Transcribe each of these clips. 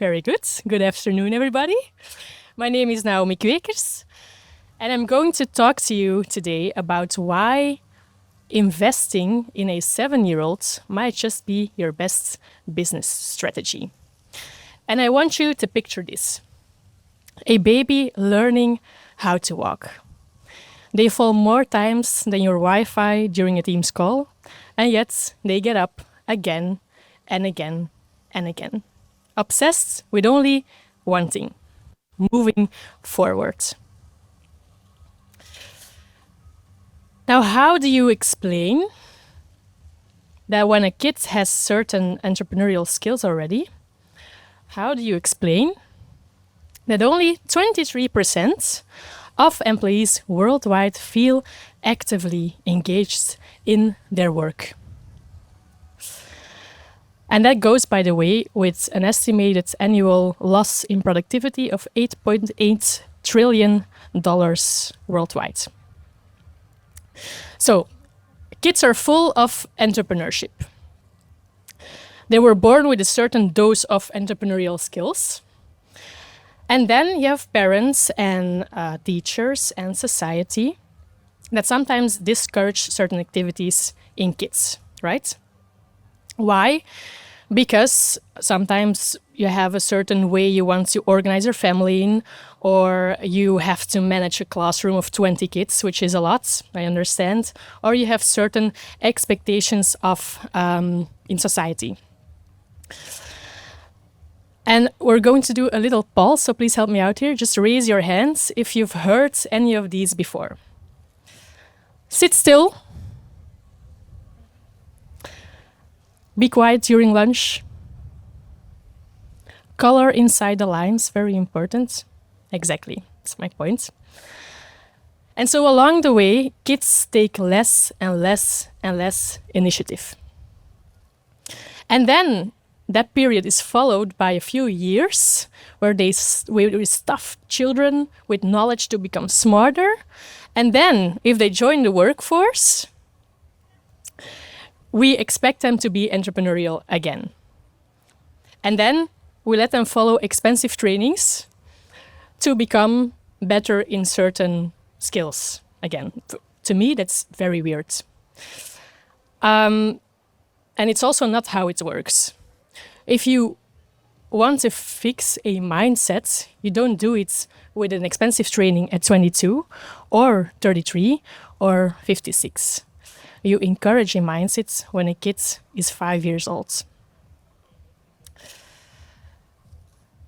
Very good. Good afternoon, everybody. My name is Naomi Queeckers, and I'm going to talk to you today about why investing in a 7-year-old might just be your best business strategy. And I want you to picture this. A baby learning how to walk. They fall more times than your Wi-Fi during a Teams call, and yet they get up again and again and again, obsessed with only one thing: moving forward. Now, how do you explain that when a kid has certain entrepreneurial skills already, how do you explain that only 23% of employees worldwide feel actively engaged in their work? And that goes, by the way, with an estimated annual loss in productivity of $8.8 trillion worldwide. So, kids are full of entrepreneurship. They were born with a certain dose of entrepreneurial skills. And then you have parents and teachers and society that sometimes discourage certain activities in kids, right? Why? Because sometimes you have a certain way you want to organize your family in, or you have to manage a classroom of 20 kids, which is a lot, I understand, or you have certain expectations of in society. And we're going to do a little poll, so please help me out here. Just raise your hands if you've heard any of these before. Sit still. Be quiet during lunch. Color inside the lines, very important. Exactly, that's my point. And so along the way, kids take less and less and less initiative. And then that period is followed by a few years where we stuff children with knowledge to become smarter. And then if they join the workforce, we expect them to be entrepreneurial again. And then we let them follow expensive trainings to become better in certain skills. Again, to me, that's very weird. And it's also not how it works. If you want to fix a mindset, you don't do it with an expensive training at 22 or 33 or 56. You encourage a mindset when a kid is 5 years old.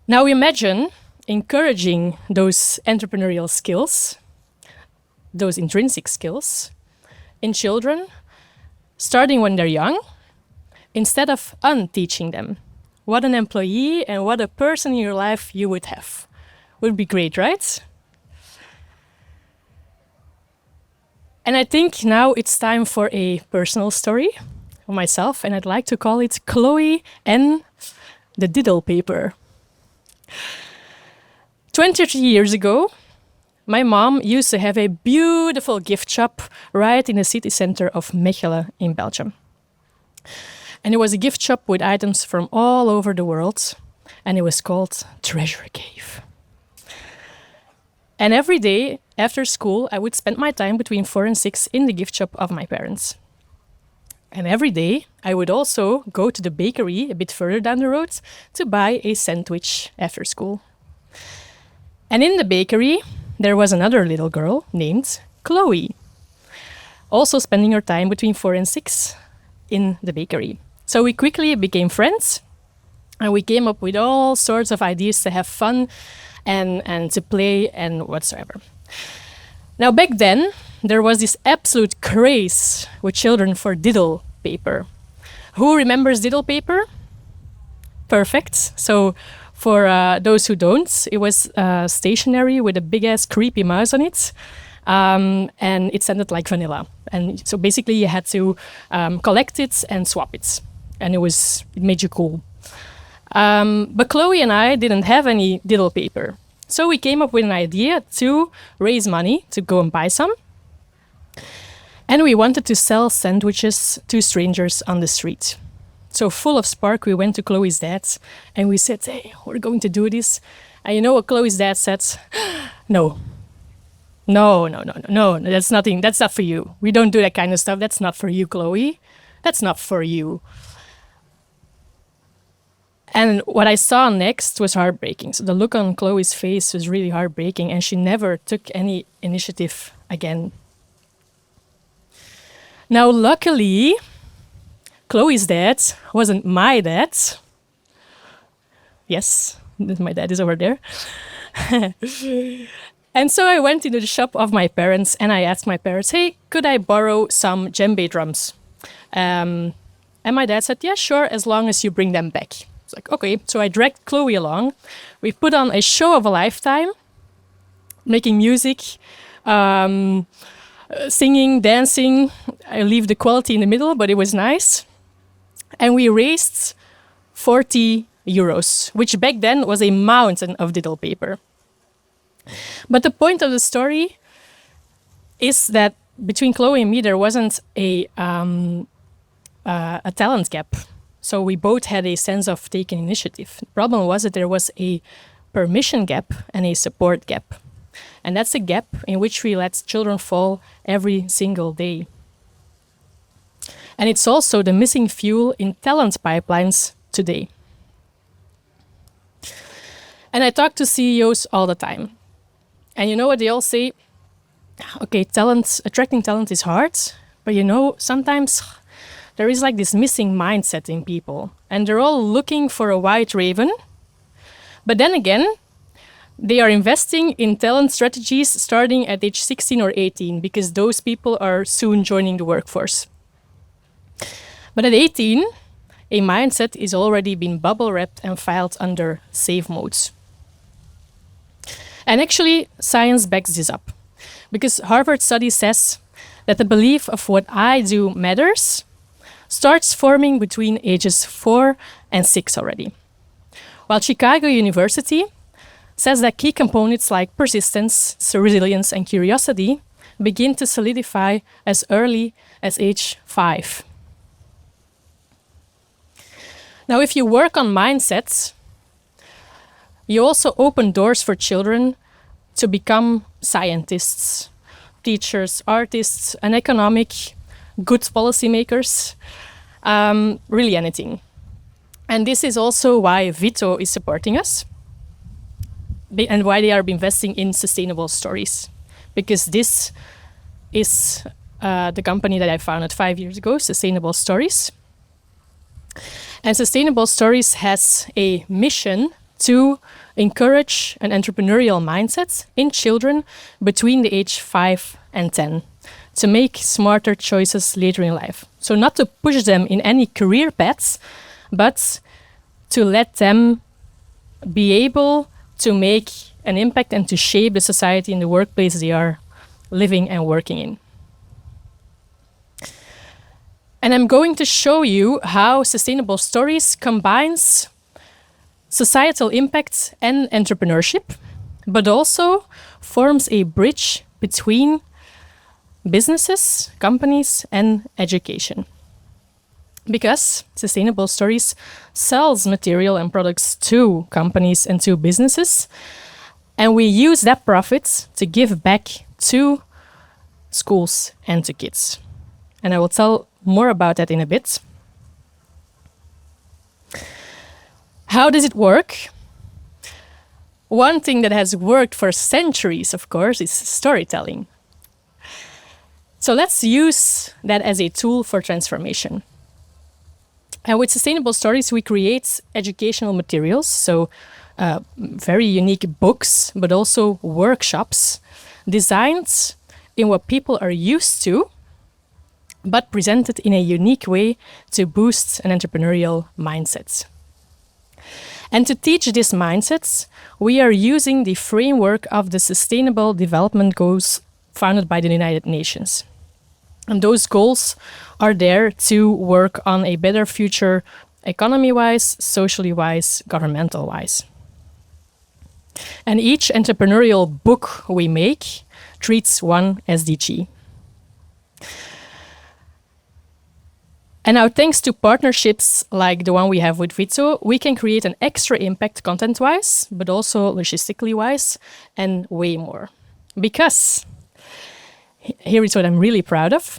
Now imagine encouraging those entrepreneurial skills, those intrinsic skills, in children, starting when they're young, instead of unteaching them. What an employee and what a person in your life you would have. Would be great, right? And I think now it's time for a personal story of myself, and I'd like to call it Chloe and the Diddle Paper. 23 years ago, my mom used to have a beautiful gift shop right in the city center of Mechelen in Belgium. And it was a gift shop with items from all over the world, and it was called Treasure Cave. And every day after school, I would spend my time between 4 and 6 in the gift shop of my parents. And every day, I would also go to the bakery a bit further down the road to buy a sandwich after school. And in the bakery, there was another little girl named Chloe, also spending her time between 4 and 6 in the bakery. So we quickly became friends, and we came up with all sorts of ideas to have fun and to play and whatsoever. Now, back then, there was this absolute craze with children for diddle paper. Who remembers diddle paper? Perfect. So for those who don't, it was stationery with a big-ass creepy mouse on it, and it sounded like vanilla. And so basically you had to collect it and swap it, and it made you cool. But Chloe and I didn't have any diddle paper. So we came up with an idea to raise money to go and buy some. And we wanted to sell sandwiches to strangers on the street. So full of spark, we went to Chloe's dad and we said, hey, we're going to do this. And you know what Chloe's dad said? No. No, that's nothing. That's not for you. We don't do that kind of stuff. That's not for you, Chloe. That's not for you. And what I saw next was heartbreaking. So the look on Chloe's face was really heartbreaking, and she never took any initiative again. Now, luckily, Chloe's dad wasn't my dad. Yes, my dad is over there. And so I went into the shop of my parents and I asked my parents, hey, could I borrow some djembe drums? And my dad said, yeah, sure, as long as you bring them back. It's like, okay. So I dragged Chloe along. We put on a show of a lifetime, making music, singing, dancing. I leave the quality in the middle, but it was nice. And we raised 40 euros, which back then was a mountain of digital paper. But the point of the story is that between Chloe and me, there wasn't a talent gap. So we both had a sense of taking initiative. The problem was that there was a permission gap and a support gap. And that's a gap in which we let children fall every single day. And it's also the missing fuel in talent pipelines today. And I talk to CEOs all the time. And you know what they all say? Okay, attracting talent is hard, but you know, sometimes there is like this missing mindset in people. And they're all looking for a white raven. But then again, they are investing in talent strategies starting at age 16 or 18, because those people are soon joining the workforce. But at 18, a mindset is already been bubble wrapped and filed under safe modes. And actually, science backs this up. Because Harvard study says that the belief of what I do matters starts forming between ages 4 and 6 already. While Chicago University says that key components like persistence, resilience, and curiosity begin to solidify as early as age 5. Now, if you work on mindsets, you also open doors for children to become scientists, teachers, artists, and economic good policymakers, really anything. And this is also why VITO is supporting us and why they are investing in sustainable stories. Because this is the company that I founded 5 years ago, Sustainable Stories. And Sustainable Stories has a mission to encourage an entrepreneurial mindset in children between the age 5 and 10 to make smarter choices later in life. So not to push them in any career paths, but to let them be able to make an impact and to shape the society and the workplace they are living and working in. And I'm going to show you how Sustainable Stories combines societal impact and entrepreneurship, but also forms a bridge between businesses, companies, and education. Because Sustainable Stories sells material and products to companies and to businesses, and we use that profit to give back to schools and to kids. And I will tell more about that in a bit. How does it work? One thing that has worked for centuries, of course, is storytelling. So let's use that as a tool for transformation. And with Sustainable Stories, we create educational materials, so very unique books, but also workshops designed in what people are used to, but presented in a unique way to boost an entrepreneurial mindset. And to teach these mindsets, we are using the framework of the Sustainable Development Goals founded by the United Nations. And those goals are there to work on a better future economy-wise, socially-wise, governmental-wise. And each entrepreneurial book we make treats one SDG. And now, thanks to partnerships like the one we have with VITO, we can create an extra impact content-wise, but also logistically-wise, and way more. Because, here is what I'm really proud of.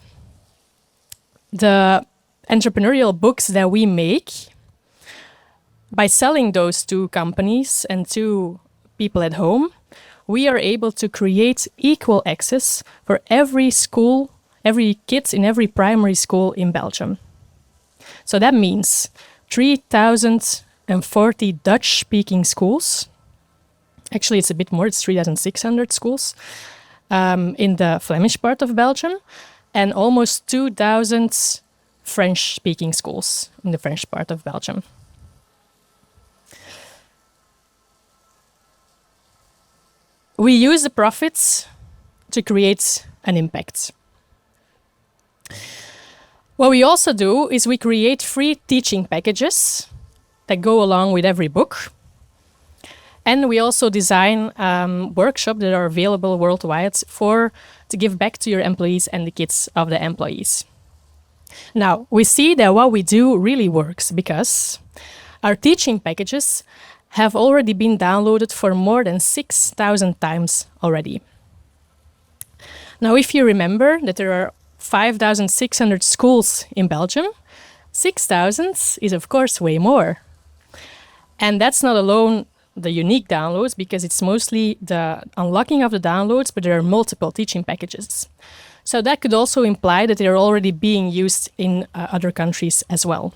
The entrepreneurial books that we make, by selling those to companies and to people at home, we are able to create equal access for every school, every kid in every primary school in Belgium. So that means 3,040 Dutch-speaking schools. Actually, it's a bit more, it's 3,600 schools in the Flemish part of Belgium, and almost 2,000 French-speaking schools in the French part of Belgium. We use the profits to create an impact. What we also do is we create free teaching packages that go along with every book. And we also design workshops that are available worldwide to give back to your employees and the kids of the employees. Now, we see that what we do really works because our teaching packages have already been downloaded for more than 6,000 times already. Now, if you remember that there are 5,600 schools in Belgium, 6,000 is of course way more. And that's not alone the unique downloads, because it's mostly the unlocking of the downloads, but there are multiple teaching packages. So that could also imply that they're already being used in other countries as well.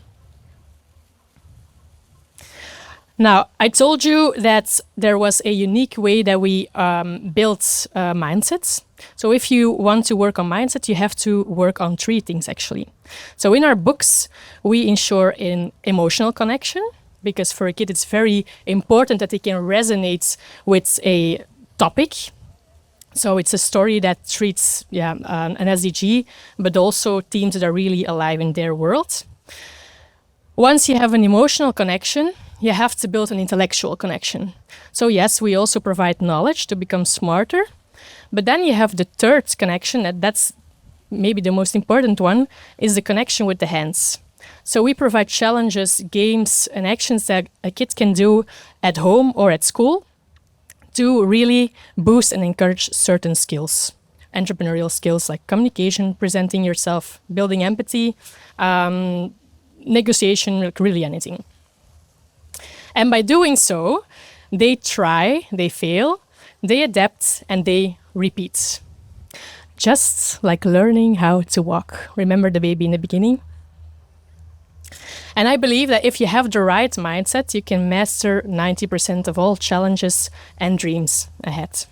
Now, I told you that there was a unique way that we built mindsets. So if you want to work on mindset, you have to work on three things, actually. So in our books, we ensure an emotional connection, because for a kid, it's very important that they can resonate with a topic. So it's a story that treats an SDG, but also themes that are really alive in their world. Once you have an emotional connection, you have to build an intellectual connection. So yes, we also provide knowledge to become smarter, but then you have the third connection, and that's maybe the most important one, is the connection with the hands. So we provide challenges, games, and actions that a kid can do at home or at school to really boost and encourage certain skills. Entrepreneurial skills like communication, presenting yourself, building empathy, negotiation, like really anything. And by doing so, they try, they fail, they adapt, and they repeat. Just like learning how to walk. Remember the baby in the beginning? And I believe that if you have the right mindset, you can master 90% of all challenges and dreams ahead.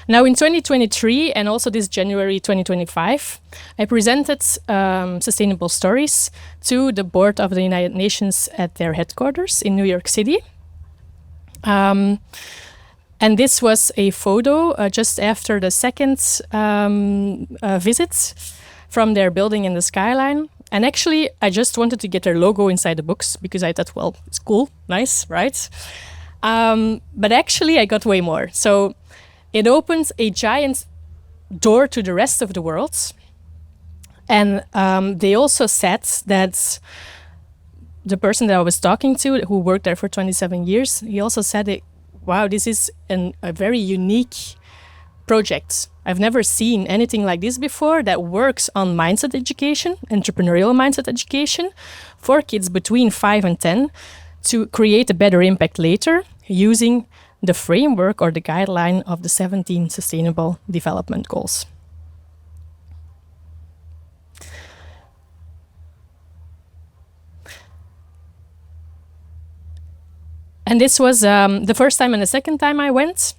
Now in 2023 and also this January 2025, I presented Sustainable Stories to the board of the United Nations at their headquarters in New York City. And this was a photo just after the second visit from their building in the skyline. And actually, I just wanted to get their logo inside the books because I thought, well, it's cool, nice, right? But actually, I got way more. So it opens a giant door to the rest of the world. And they also said that the person that I was talking to, who worked there for 27 years, he also said, that, wow, this is a very unique project. I've never seen anything like this before that works on mindset education, entrepreneurial mindset education for kids between 5 and 10 to create a better impact later using the framework or the guideline of the 17 Sustainable Development Goals. And this was the first time and the second time I went.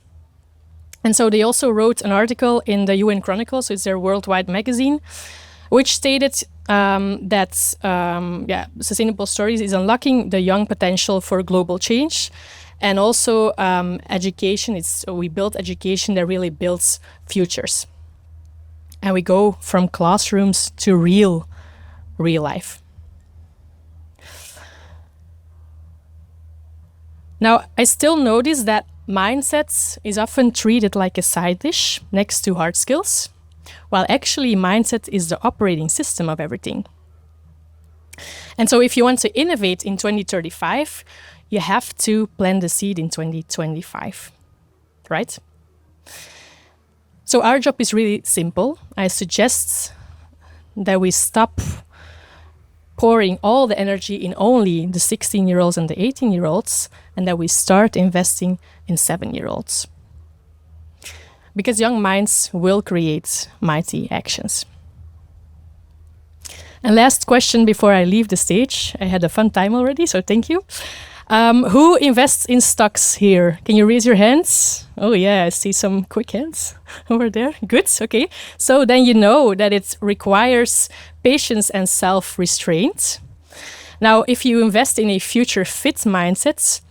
And so they also wrote an article in the UN Chronicle, so it's their worldwide magazine, which stated that Sustainable Stories is unlocking the young potential for global change. And also education, we build education that really builds futures. And we go from classrooms to real life. Now, I still notice that mindsets is often treated like a side dish next to hard skills. while actually mindset is the operating system of everything. And so if you want to innovate in 2035, you have to plant the seed in 2025, right? So our job is really simple. I suggest that we stop pouring all the energy in only the 16-year-olds and the 18-year-olds, and that we start investing in 7-year-olds. Because young minds will create mighty actions. And last question before I leave the stage. I had a fun time already, so thank you. Who invests in stocks here? Can you raise your hands? Oh yeah, I see some quick hands over there. Good, okay. So then you know that it requires patience and self-restraint. Now, if you invest in a future fit mindset,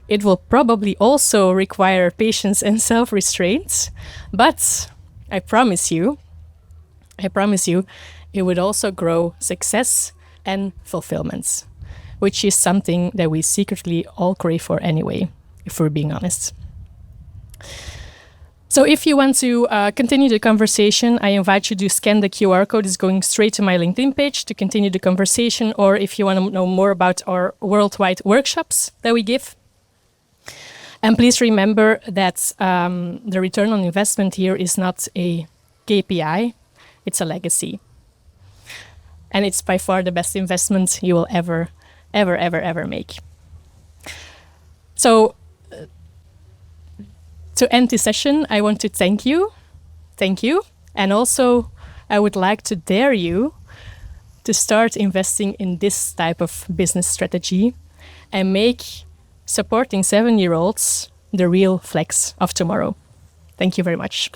it will probably also require patience and self-restraint. But I promise you, it would also grow success and fulfillment, which is something that we secretly all crave for anyway, if we're being honest. So if you want to continue the conversation, I invite you to scan the QR code. It's going straight to my LinkedIn page to continue the conversation, or if you want to know more about our worldwide workshops that we give. And please remember that the return on investment here is not a KPI, it's a legacy. And it's by far the best investment you will ever make. So to end this session, I want to thank you. And also I would like to dare you to start investing in this type of business strategy and make supporting 7-year-olds the real flex of tomorrow. Thank you very much.